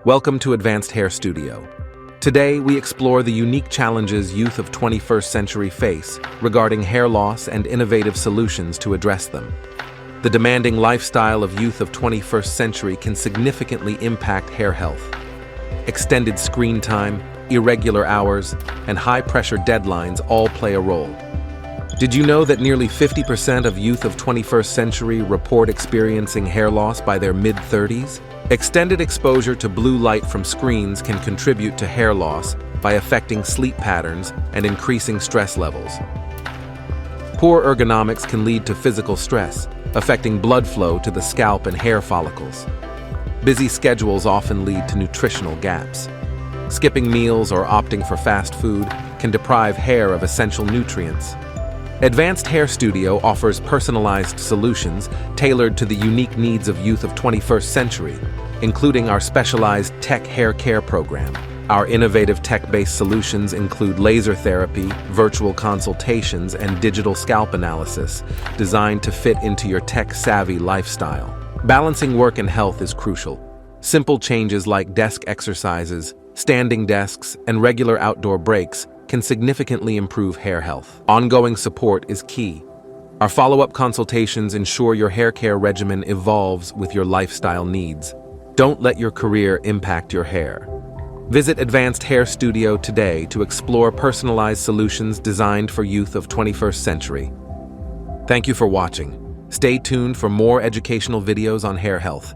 Welcome to Advanced Hair Studio. Today, we explore the unique challenges youth of 21st century face regarding hair loss and innovative solutions to address them. The demanding lifestyle of youth of 21st century can significantly impact hair health. Extended screen time, irregular hours, and high-pressure deadlines all play a role. Did you know that nearly 50% of youth of 21st century report experiencing hair loss by their mid-30s? Extended exposure to blue light from screens can contribute to hair loss by affecting sleep patterns and increasing stress levels. Poor ergonomics can lead to physical stress, affecting blood flow to the scalp and hair follicles. Busy schedules often lead to nutritional gaps. Skipping meals or opting for fast food can deprive hair of essential nutrients. Advanced Hair Studio offers personalized solutions tailored to the unique needs of youth of 21st century, including our specialized tech hair care program. Our innovative tech-based solutions include laser therapy, virtual consultations, and digital scalp analysis, designed to fit into your tech-savvy lifestyle. Balancing work and health is crucial. Simple changes like desk exercises, standing desks, and regular outdoor breaks can significantly improve hair health. Ongoing support is key. Our follow-up consultations ensure your hair care regimen evolves with your lifestyle needs. Don't let your career impact your hair. Visit Advanced Hair Studio today to explore personalized solutions designed for youth of 21st century. Thank you for watching. Stay tuned for more educational videos on hair health.